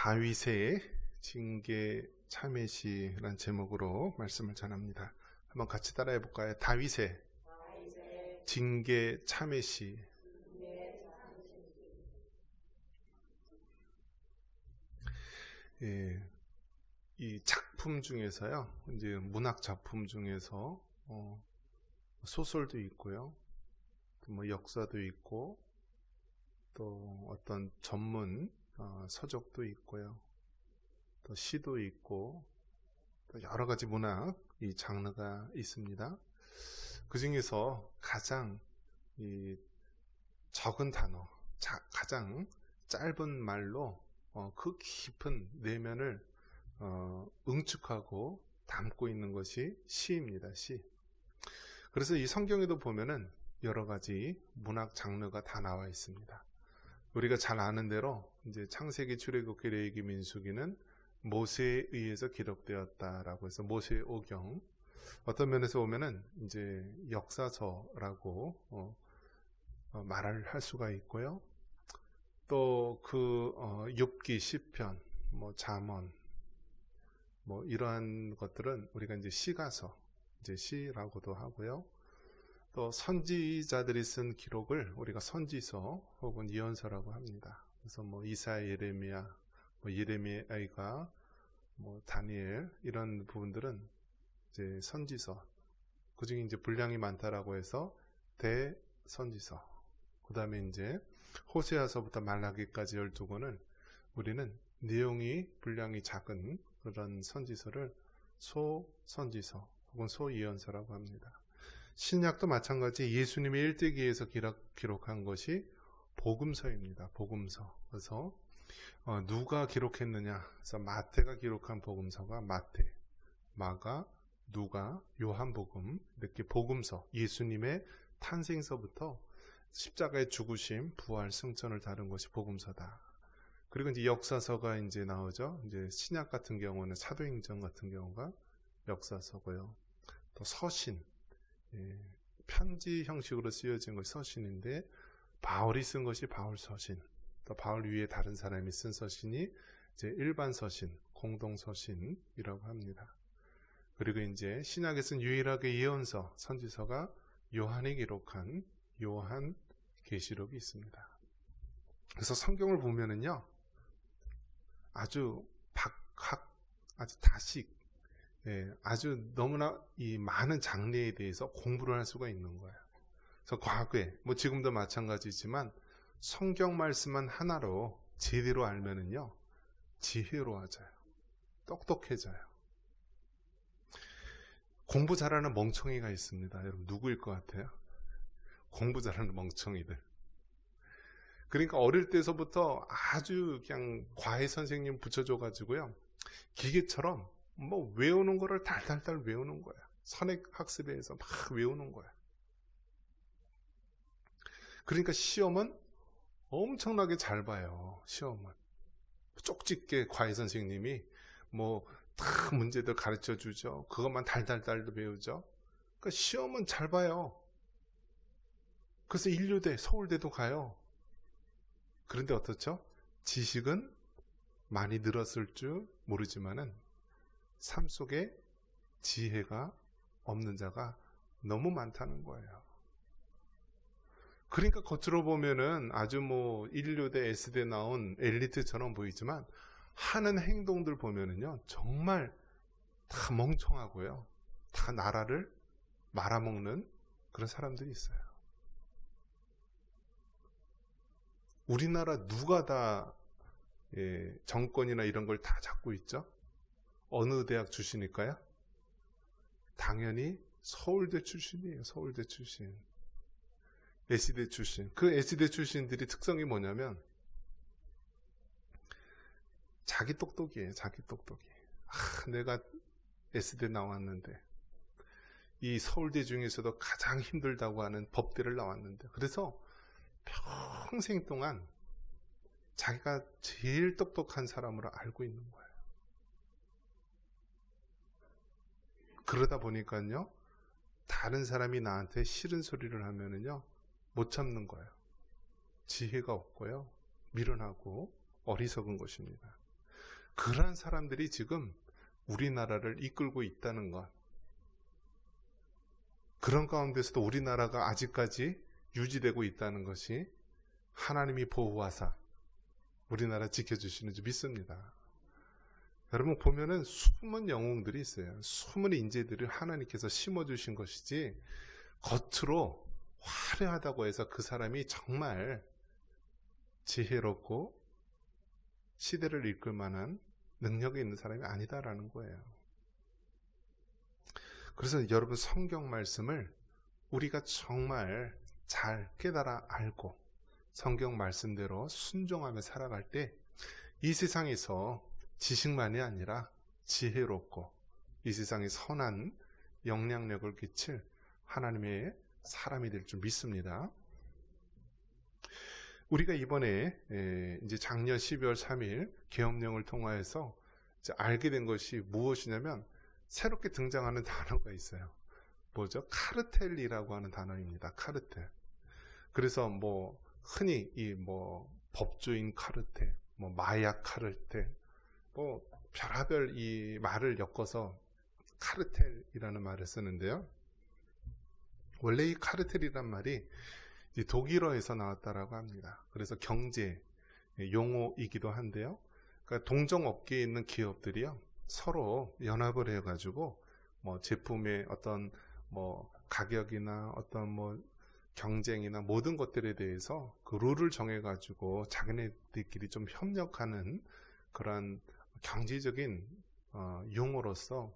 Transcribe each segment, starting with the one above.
다윗의 징계 참회시라는 제목으로 말씀을 전합니다. 한번 같이 따라해 볼까요? 다윗의 징계 참회시. 예, 이 작품 중에서요, 이제 문학 작품 중에서 소설도 있고요, 또 뭐 역사도 있고, 또 어떤 전문 서적도 있고요, 또 시도 있고, 또 여러 가지 문학 이 장르가 있습니다. 그 중에서 가장 이 적은 단어, 가장 짧은 말로 그 깊은 내면을 응축하고 담고 있는 것이 시입니다. 시. 그래서 이 성경에도 보면은 여러 가지 문학 장르가 다 나와 있습니다. 우리가 잘 아는 대로 이제 창세기, 출애굽기, 레위기, 민수기는 모세에 의해서 기록되었다라고 해서 모세 오경. 어떤 면에서 보면은 이제 역사서라고 말을 할 수가 있고요. 또 그 욥기, 시편, 뭐 잠언, 뭐 이러한 것들은 우리가 이제 시가서, 이제 시라고도 하고요. 또 선지자들이 쓴 기록을 우리가 선지서 혹은 예언서라고 합니다. 그래서 뭐 이사야, 예레미야, 뭐 예레미야가 뭐 다니엘 이런 부분들은 이제 선지서. 그 중에 이제 분량이 많다라고 해서 대선지서. 그 다음에 이제 호세아서부터 말라기까지 12권을 우리는 내용이 분량이 작은 그런 선지서를 소선지서 혹은 소예언서라고 합니다. 신약도 마찬가지 예수님의 일대기에서 기록한 것이 복음서입니다. 복음서. 그래서 누가 기록했느냐? 그래서 마태가 기록한 복음서가 마태, 마가, 누가, 요한복음, 이렇게 복음서, 예수님의 탄생서부터 십자가의 죽으심, 부활, 승천을 다룬 것이 복음서다. 그리고 이제 역사서가 이제 나오죠. 이제 신약 같은 경우는 사도행전 같은 경우가 역사서고요. 또 서신, 편지 형식으로 쓰여진 것이 서신인데 바울이 쓴 것이 바울서신, 또 바울 위에 다른 사람이 쓴 서신이 이제 일반 서신, 공동 서신이라고 합니다. 그리고 이제 신약에 쓴 유일하게 예언서, 선지서가 요한이 기록한 요한 계시록이 있습니다. 그래서 성경을 보면은요, 아주 아주 다식, 아주 너무나 이 많은 장르에 대해서 공부를 할 수가 있는 거예요. 그래서 과거에, 뭐 지금도 마찬가지지만 성경 말씀만 하나로 제대로 알면은요, 지혜로워져요. 똑똑해져요. 공부 잘하는 멍청이가 있습니다. 여러분 누구일 것 같아요? 공부 잘하는 멍청이들. 그러니까 어릴 때서부터 아주 그냥 과외 선생님 붙여줘가지고요, 기계처럼 뭐 외우는 거를 달달달 외우는 거야. 선행 학습에서 막 외우는 거야. 그러니까 시험은 엄청나게 잘 봐요. 시험은 쪽집게 과외 선생님이 뭐 다 문제들 가르쳐 주죠. 그것만 달달달도 배우죠. 그러니까 시험은 잘 봐요. 그래서 인류대, 서울대도 가요. 그런데 어떻죠? 지식은 많이 늘었을 줄 모르지만은 삶 속에 지혜가 없는 자가 너무 많다는 거예요. 그러니까 겉으로 보면은 아주 뭐 인류대, S대 나온 엘리트처럼 보이지만 하는 행동들 보면은요, 정말 다 멍청하고요, 다 나라를 말아먹는 그런 사람들이 있어요. 우리나라 누가 다 정권이나 이런 걸 다 잡고 있죠? 어느 대학 출신일까요? 당연히 서울대 출신이에요. 서울대 출신. S대 출신. 그 S대 출신들이 특성이 뭐냐면 자기 똑똑이에요. 자기 똑똑이. 내가 S대 나왔는데 이 서울대 중에서도 가장 힘들다고 하는 법대를 나왔는데, 그래서 평생 동안 자기가 제일 똑똑한 사람으로 알고 있는 거예요. 그러다 보니까요, 다른 사람이 나한테 싫은 소리를 하면은요, 못 참는 거예요. 지혜가 없고요, 미련하고 어리석은 것입니다. 그러한 사람들이 지금 우리나라를 이끌고 있다는 것. 그런 가운데서도 우리나라가 아직까지 유지되고 있다는 것이 하나님이 보호하사 우리나라 지켜주시는 줄 믿습니다. 여러분 보면은 숨은 영웅들이 있어요. 숨은 인재들을 하나님께서 심어주신 것이지 겉으로 화려하다고 해서 그 사람이 정말 지혜롭고 시대를 이끌 만한 능력이 있는 사람이 아니다라는 거예요. 그래서 여러분 성경 말씀을 우리가 정말 잘 깨달아 알고 성경 말씀대로 순종하며 살아갈 때 이 세상에서 지식만이 아니라 지혜롭고 이 세상에 선한 영향력을 끼칠 하나님의 사람이 될 줄 믿습니다. 우리가 이번에 이제 작년 12월 3일 계엄령을 통하여서 이제 알게 된 것이 무엇이냐면 새롭게 등장하는 단어가 있어요. 뭐죠? 카르텔이라고 하는 단어입니다. 카르텔. 그래서 뭐 흔히 이 뭐 법조인 카르텔, 뭐 마약 카르텔, 뭐 별하별 이 말을 엮어서 카르텔이라는 말을 쓰는데요. 원래 이 카르텔이란 말이 독일어에서 나왔다라고 합니다. 그래서 경제 용어이기도 한데요. 그러니까 동종업계에 있는 기업들이요 서로 연합을 해가지고 뭐 제품의 어떤 뭐 가격이나 어떤 뭐 경쟁이나 모든 것들에 대해서 그 룰을 정해가지고 자기네들끼리 좀 협력하는 그런 경제적인 용어로서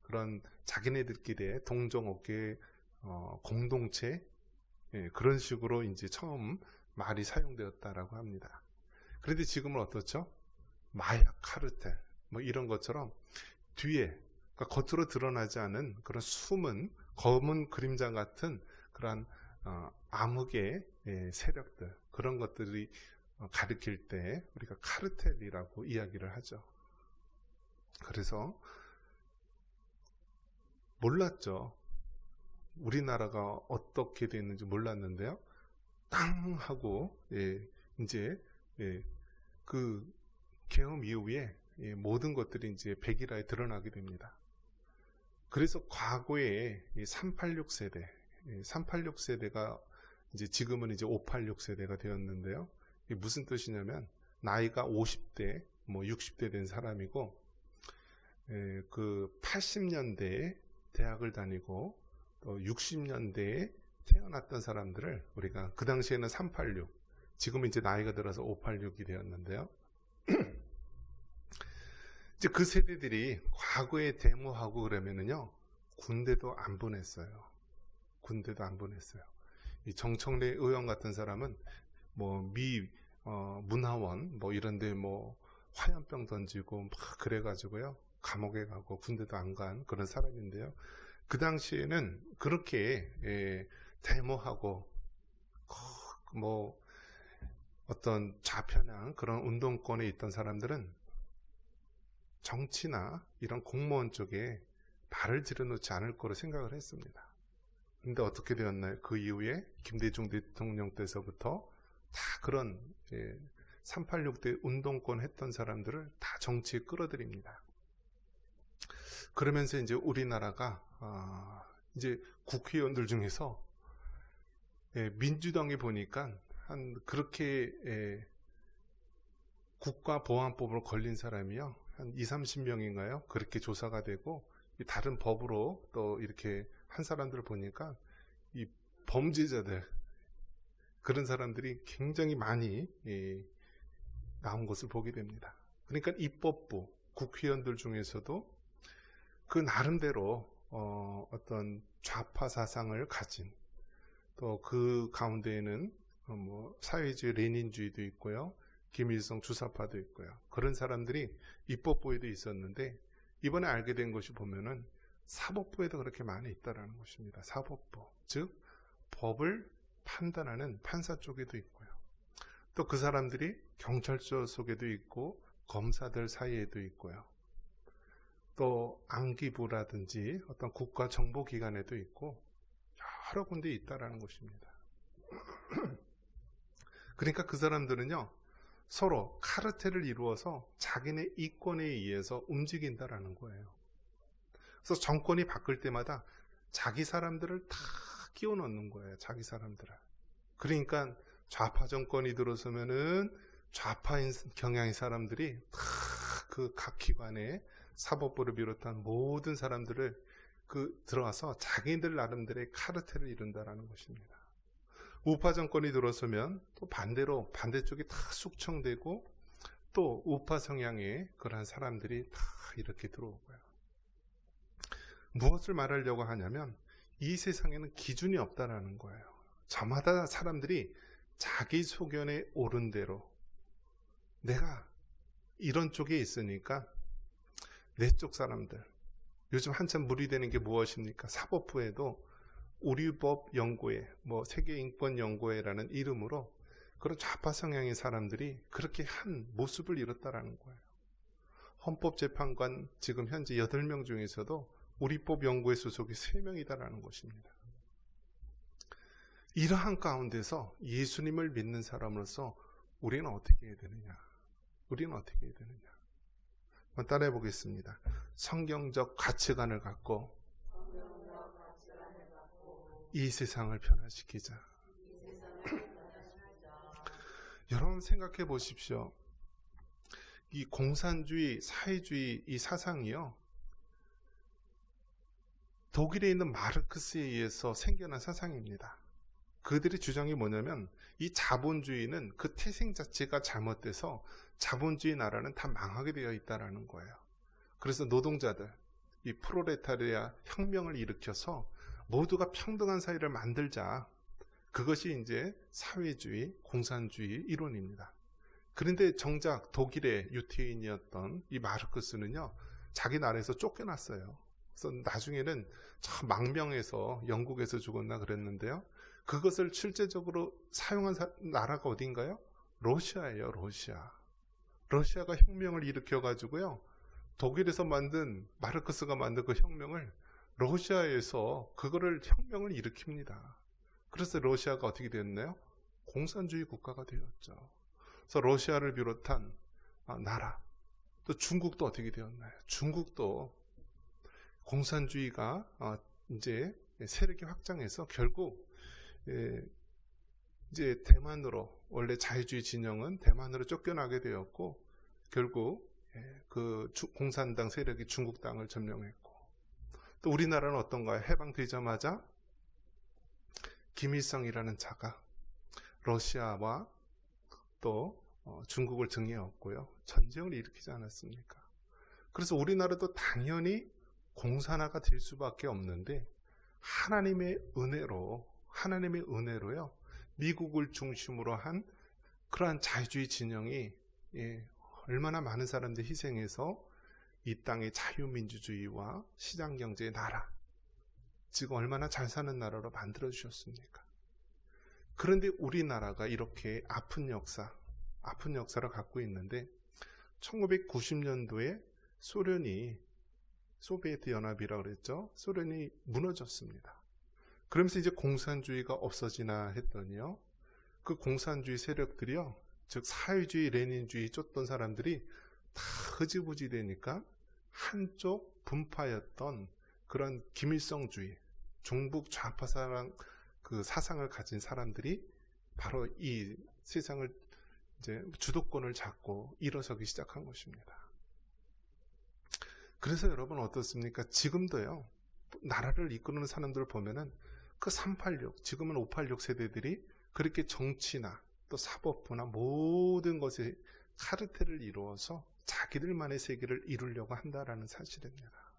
그런 자기네들끼리의 동종업계 공동체 그런 식으로 이제 처음 말이 사용되었다라고 합니다. 그런데 지금은 어떻죠? 마약 카르텔 뭐 이런 것처럼 뒤에 그러니까 겉으로 드러나지 않은 그런 숨은 검은 그림자 같은 그런 암흑의 세력들 그런 것들이 가리킬 때 우리가 카르텔이라고 이야기를 하죠. 그래서 몰랐죠. 우리나라가 어떻게 됐는지 몰랐는데요. 땅 하고 이제 그 계엄 이후에 모든 것들이 이제 백일화에 드러나게 됩니다. 그래서 과거에 386 세대, 386 세대가 이제 지금은 이제 586 세대가 되었는데요. 이게 무슨 뜻이냐면 나이가 50대, 뭐 60대 된 사람이고 그 80년대에 대학을 다니고 또 60년대에 태어났던 사람들을 우리가 그 당시에는 386, 지금은 이제 나이가 들어서 586이 되었는데요. 이제 그 세대들이 과거에 데모하고 그러면은요, 군대도 안 보냈어요. 군대도 안 보냈어요. 이 정청래 의원 같은 사람은 뭐 문화원 뭐 이런데 뭐 화염병 던지고 막 그래가지고요 감옥에 가고 군대도 안 간 그런 사람인데요. 그 당시에는 그렇게 데모하고 뭐 어떤 좌편향 그런 운동권에 있던 사람들은 정치나 이런 공무원 쪽에 발을 들여놓지 않을 거로 생각을 했습니다. 근데 어떻게 되었나요? 그 이후에 김대중 대통령 때서부터 다 그런 386대 운동권 했던 사람들을 다 정치에 끌어들입니다. 그러면서 이제 우리나라가 이제 국회의원들 중에서 민주당에 보니까 한 그렇게 국가보안법으로 걸린 사람이요 한 20-30명인가요? 그렇게 조사가 되고 다른 법으로 또 이렇게 한 사람들을 보니까 이 범죄자들 그런 사람들이 굉장히 많이 나온 것을 보게 됩니다. 그러니까 입법부 국회의원들 중에서도 그 나름대로 어떤 좌파 사상을 가진 또 그 가운데에는 뭐 사회주의 레닌주의도 있고요. 김일성 주사파도 있고요. 그런 사람들이 입법부에도 있었는데 이번에 알게 된 것이 보면은 사법부에도 그렇게 많이 있다라는 것입니다. 사법부, 즉 법을 판단하는 판사 쪽에도 있고요. 또 그 사람들이 경찰서 속에도 있고 검사들 사이에도 있고요. 또 안기부라든지 어떤 국가정보기관에도 있고 여러 군데 있다라는 것입니다. 그러니까 그 사람들은요 서로 카르텔을 이루어서 자기네 이권에 의해서 움직인다라는 거예요. 그래서 정권이 바뀔 때마다 자기 사람들을 다 끼워 넣는 거예요. 자기 사람들을. 그러니까 좌파 정권이 들어서면은 좌파인 경향의 사람들이 다 그 각 기관에 사법부를 비롯한 모든 사람들을 들어와서 자기들 나름대로의 카르텔을 이룬다라는 것입니다. 우파 정권이 들어서면 또 반대로 반대쪽이 다 숙청되고 또 우파 성향의 그러한 사람들이 다 이렇게 들어오고요. 무엇을 말하려고 하냐면 이 세상에는 기준이 없다라는 거예요. 저마다 사람들이 자기 소견에 옳은 대로 내가 이런 쪽에 있으니까 내 쪽 사람들, 요즘 한참 물이되는 게 무엇입니까? 사법부에도 우리법연구회, 세계인권연구회라는 이름으로 그런 좌파 성향의 사람들이 그렇게 한 모습을 이뤘다라는 거예요. 헌법재판관 지금 현재 8명 중에서도 우리법연구회 소속이 3명이다라는 것입니다. 이러한 가운데서 예수님을 믿는 사람으로서 우리는 어떻게 해야 되느냐? 우리는 어떻게 해야 되느냐? 한번 따라해 보겠습니다. 성경적 가치관을 갖고 이 세상을 변화시키자. 여러분 생각해 보십시오. 이 공산주의, 사회주의 이 사상이요, 독일에 있는 마르크스에 의해서 생겨난 사상입니다. 그들의 주장이 뭐냐면 이 자본주의는 그 태생 자체가 잘못돼서 자본주의 나라는 다 망하게 되어 있다는 거예요. 그래서 노동자들, 이 프롤레타리아 혁명을 일으켜서 모두가 평등한 사회를 만들자. 그것이 이제 사회주의, 공산주의 이론입니다. 그런데 정작 독일의 유태인이었던 이 마르크스는요, 자기 나라에서 쫓겨났어요. 그래서 나중에는 참 망명해서 영국에서 죽었나 그랬는데요. 그것을 실제적으로 사용한 나라가 어딘가요? 러시아예요, 러시아. 러시아가 혁명을 일으켜가지고요, 독일에서 만든, 마르크스가 만든 그 혁명을 러시아에서 그거를 혁명을 일으킵니다. 그래서 러시아가 어떻게 됐나요? 공산주의 국가가 되었죠. 그래서 러시아를 비롯한 나라, 또 중국도 어떻게 되었나요? 중국도 공산주의가 이제 세력이 확장해서 결국 이제 대만으로, 원래 자유주의 진영은 대만으로 쫓겨나게 되었고 결국 그 공산당 세력이 중국 땅을 점령했고, 또 우리나라는 어떤가요? 해방되자마자 김일성이라는 자가 러시아와 또 중국을 등에 업고요, 전쟁을 일으키지 않았습니까? 그래서 우리나라도 당연히 공산화가 될 수밖에 없는데 하나님의 은혜로요, 미국을 중심으로 한 그러한 자유주의 진영이 얼마나 많은 사람들이 희생해서 이 땅의 자유민주주의와 시장경제의 나라, 지금 얼마나 잘 사는 나라로 만들어 주셨습니까? 그런데 우리나라가 이렇게 아픈 역사를 갖고 있는데 1990년도에 소비에트 연합이라고 그랬죠. 소련이 무너졌습니다. 그러면서 이제 공산주의가 없어지나 했더니요, 그 공산주의 세력들이요, 즉 사회주의, 레닌주의 쫓던 사람들이 다 흐지부지 되니까 한쪽 분파였던 그런 김일성주의, 종북 좌파 그 사상을 가진 사람들이 바로 이 세상을 이제 주도권을 잡고 일어서기 시작한 것입니다. 그래서 여러분 어떻습니까? 지금도요, 나라를 이끄는 사람들을 보면은 그 386, 지금은 586 세대들이 그렇게 정치나 또 사법부나 모든 것에 카르텔을 이루어서 자기들만의 세계를 이루려고 한다라는 사실입니다.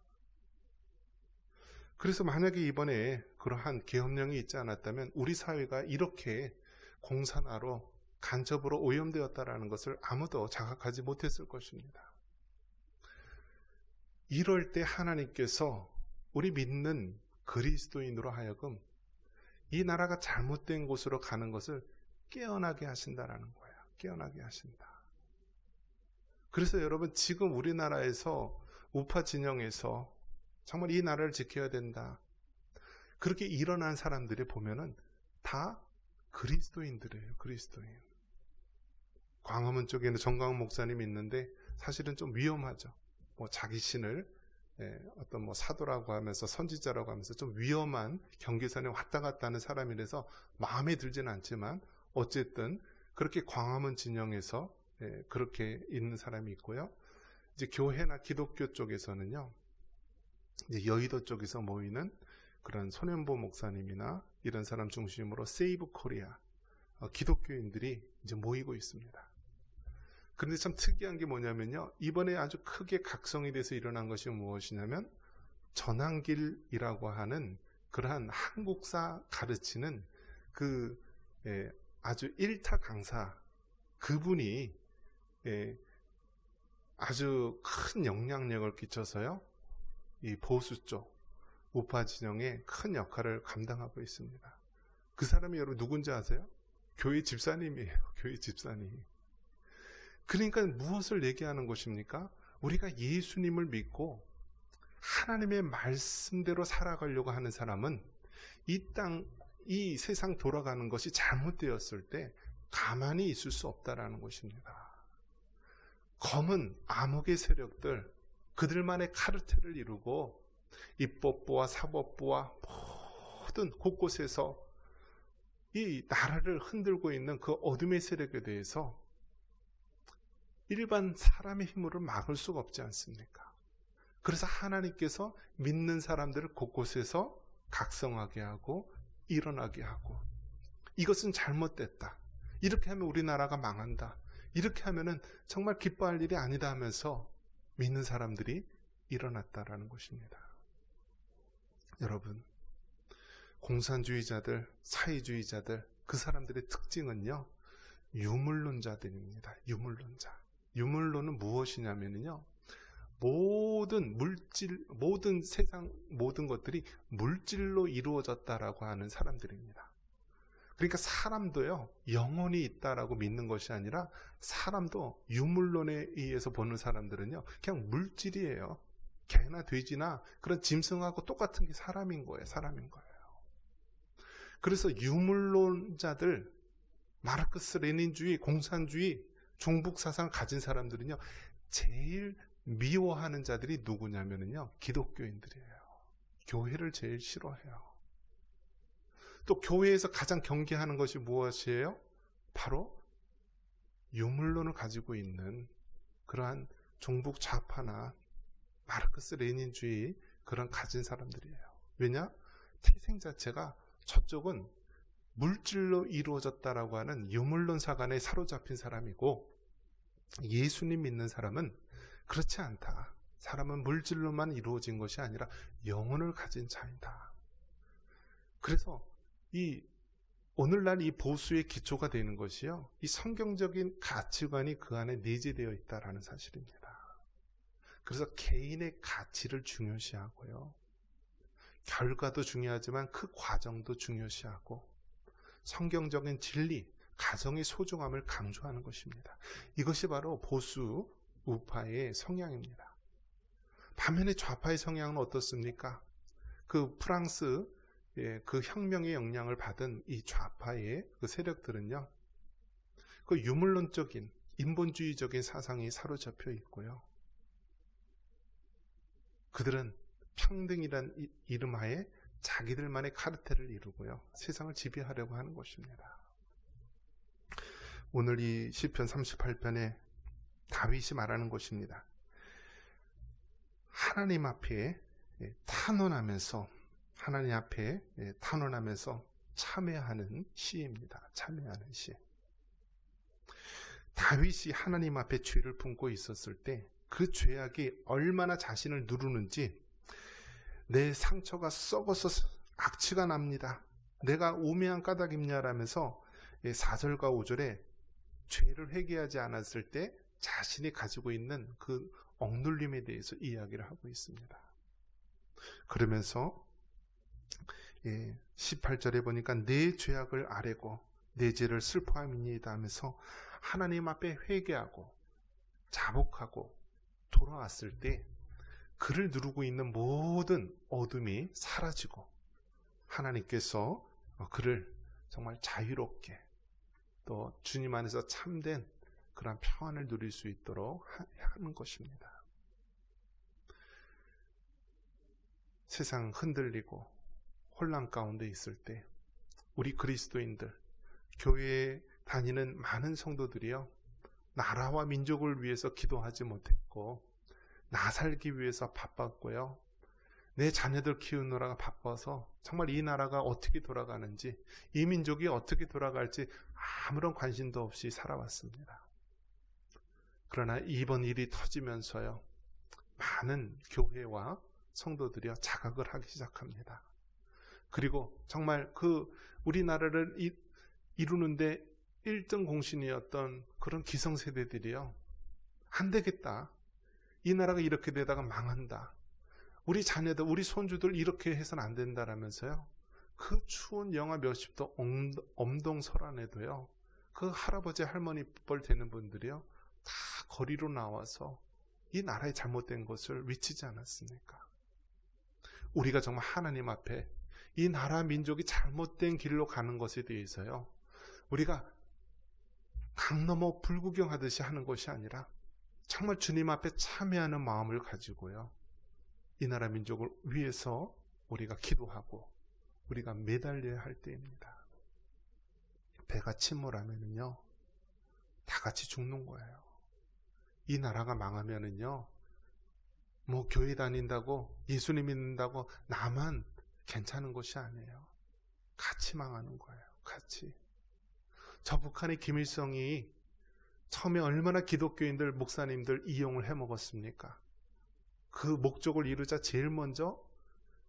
그래서 만약에 이번에 그러한 계엄령이 있지 않았다면 우리 사회가 이렇게 공산화로 간접으로 오염되었다라는 것을 아무도 자각하지 못했을 것입니다. 이럴 때 하나님께서 우리 믿는 그리스도인으로 하여금 이 나라가 잘못된 곳으로 가는 것을 깨어나게 하신다라는 거예요. 깨어나게 하신다. 그래서 여러분, 지금 우리나라에서 우파 진영에서 정말 이 나라를 지켜야 된다, 그렇게 일어난 사람들이 보면은 다 그리스도인들이에요. 그리스도인. 광화문 쪽에 있는 정광훈 목사님이 있는데 사실은 좀 위험하죠. 뭐 자기 신을 어떤 뭐 사도라고 하면서 선지자라고 하면서 좀 위험한 경계선에 왔다 갔다 하는 사람이라서 마음에 들지는 않지만 어쨌든 그렇게 광화문 진영에서 그렇게 있는 사람이 있고요. 이제 교회나 기독교 쪽에서는요, 이제 여의도 쪽에서 모이는 그런 손현보 목사님이나 이런 사람 중심으로 세이브 코리아 기독교인들이 이제 모이고 있습니다. 그런데 참 특이한 게 뭐냐면요, 이번에 아주 크게 각성이 돼서 일어난 것이 무엇이냐면 전한길이라고 하는 그러한 한국사 가르치는 그 아주 일타 강사, 그분이 아주 큰 영향력을 끼쳐서요, 이 보수 쪽 우파 진영에 큰 역할을 감당하고 있습니다. 그 사람이 여러분 누군지 아세요? 교회 집사님이에요. 교회 집사님. 그러니까 무엇을 얘기하는 것입니까? 우리가 예수님을 믿고 하나님의 말씀대로 살아가려고 하는 사람은 이 세상 돌아가는 것이 잘못되었을 때 가만히 있을 수 없다라는 것입니다. 검은 암흑의 세력들, 그들만의 카르텔을 이루고 입법부와 사법부와 모든 곳곳에서 이 나라를 흔들고 있는 그 어둠의 세력에 대해서 일반 사람의 힘으로 막을 수가 없지 않습니까? 그래서 하나님께서 믿는 사람들을 곳곳에서 각성하게 하고 일어나게 하고, 이것은 잘못됐다, 이렇게 하면 우리나라가 망한다, 이렇게 하면은 정말 기뻐할 일이 아니다 하면서 믿는 사람들이 일어났다라는 것입니다. 여러분, 공산주의자들, 사회주의자들, 그 사람들의 특징은요, 유물론자들입니다. 유물론자. 유물론은 무엇이냐면요, 모든 세상 모든 것들이 물질로 이루어졌다라고 하는 사람들입니다. 그러니까 사람도요, 영혼이 있다라고 믿는 것이 아니라 사람도 유물론에 의해서 보는 사람들은요, 그냥 물질이에요. 개나 돼지나 그런 짐승하고 똑같은 게 사람인 거예요. 사람인 거예요. 그래서 유물론자들, 마르크스 레닌주의, 공산주의, 종북 사상을 가진 사람들은요, 제일 미워하는 자들이 누구냐면요, 기독교인들이에요. 교회를 제일 싫어해요. 또 교회에서 가장 경계하는 것이 무엇이에요? 바로 유물론을 가지고 있는 그러한 종북 좌파나 마르크스 레닌주의 그런 가진 사람들이에요. 왜냐? 태생 자체가 저쪽은 물질로 이루어졌다라고 하는 유물론 사관에 사로잡힌 사람이고, 예수님 믿는 사람은 그렇지 않다. 사람은 물질로만 이루어진 것이 아니라 영혼을 가진 자이다. 그래서 오늘날 이 보수의 기초가 되는 것이요, 이 성경적인 가치관이 그 안에 내재되어 있다라는 사실입니다. 그래서 개인의 가치를 중요시하고요, 결과도 중요하지만 그 과정도 중요시하고, 성경적인 진리, 가정의 소중함을 강조하는 것입니다. 이것이 바로 보수 우파의 성향입니다. 반면에 좌파의 성향은 어떻습니까? 그 프랑스 그 혁명의 영향을 받은 이 좌파의 그 세력들은요, 그 유물론적인 인본주의적인 사상이 사로잡혀 있고요, 그들은 평등이란 이름하에 자기들만의 카르텔을 이루고요, 세상을 지배하려고 하는 것입니다. 오늘 이 시편 38편에 다윗이 말하는 것입니다. 하나님 앞에 탄원하면서 참회하는 시입니다. 참회하는 시. 다윗이 하나님 앞에 죄를 품고 있었을 때 그 죄악이 얼마나 자신을 누르는지, 내 상처가 썩어서 악취가 납니다, 내가 우매한 까닭입냐라면서 4절과 5절에 죄를 회개하지 않았을 때 자신이 가지고 있는 그 억눌림에 대해서 이야기를 하고 있습니다. 그러면서 18절에 보니까 내 죄악을 아뢰고 내 죄를 슬퍼함이니이다 하면서 하나님 앞에 회개하고 자복하고 돌아왔을 때 그를 누르고 있는 모든 어둠이 사라지고 하나님께서 그를 정말 자유롭게, 또 주님 안에서 참된 그런 평안을 누릴 수 있도록 하는 것입니다. 세상 흔들리고 혼란 가운데 있을 때 우리 그리스도인들, 교회에 다니는 많은 성도들이요, 나라와 민족을 위해서 기도하지 못했고 나 살기 위해서 바빴고요, 내 자녀들 키우느라가 바빠서 정말 이 나라가 어떻게 돌아가는지, 이 민족이 어떻게 돌아갈지 아무런 관심도 없이 살아왔습니다. 그러나 이번 일이 터지면서요, 많은 교회와 성도들이요 자각을 하기 시작합니다. 그리고 정말 우리나라를 이루는데 1등 공신이었던 그런 기성세대들이요, 안 되겠다, 이 나라가 이렇게 되다가 망한다, 우리 자녀들, 우리 손주들 이렇게 해서는 안 된다라면서요, 그 추운 영하 몇십도 엄동설안에도요, 그 할아버지 할머니 뻘 되는 분들이요 다 거리로 나와서 이 나라의 잘못된 것을 외치지 않았습니까? 우리가 정말 하나님 앞에 이 나라 민족이 잘못된 길로 가는 것에 대해서요, 우리가 강 넘어 불구경하듯이 하는 것이 아니라 정말 주님 앞에 참여하는 마음을 가지고요, 이 나라 민족을 위해서 우리가 기도하고 우리가 매달려야 할 때입니다. 배가 침몰하면은요 다 같이 죽는 거예요. 이 나라가 망하면은요, 뭐 교회 다닌다고 예수님 믿는다고 나만 괜찮은 것이 아니에요. 같이 망하는 거예요. 같이. 저 북한의 김일성이 처음에 얼마나 기독교인들, 목사님들 이용을 해먹었습니까? 그 목적을 이루자 제일 먼저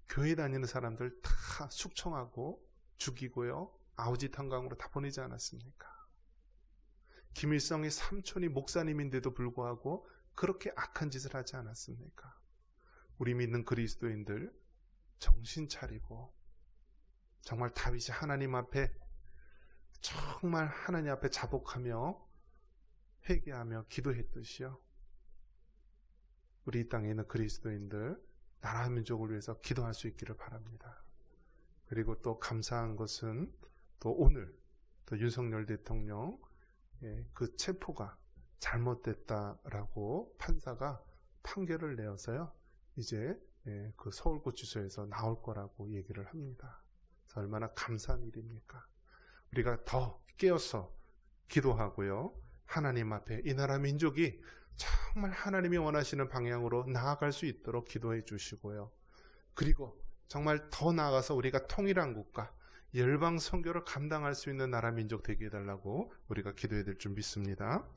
교회 다니는 사람들 다 숙청하고 죽이고요, 아우짓 한강으로 다 보내지 않았습니까? 김일성의 삼촌이 목사님인데도 불구하고 그렇게 악한 짓을 하지 않았습니까? 우리 믿는 그리스도인들 정신 차리고 정말 다윗이 하나님 앞에 정말 하나님 앞에 자복하며 회개하며 기도했듯이요, 우리 이 땅에 있는 그리스도인들 나라 민족을 위해서 기도할 수 있기를 바랍니다. 그리고 또 감사한 것은 또 오늘 또 윤석열 대통령 그 체포가 잘못됐다라고 판사가 판결을 내어서요, 이제 그 서울구치소에서 나올 거라고 얘기를 합니다. 그래서 얼마나 감사한 일입니까? 우리가 더 깨어서 기도하고요, 하나님 앞에 이 나라 민족이 정말 하나님이 원하시는 방향으로 나아갈 수 있도록 기도해 주시고요, 그리고 정말 더 나아가서 우리가 통일한 국가, 열방 선교를 감당할 수 있는 나라 민족 되게 해달라고 우리가 기도해야 될 줄 믿습니다.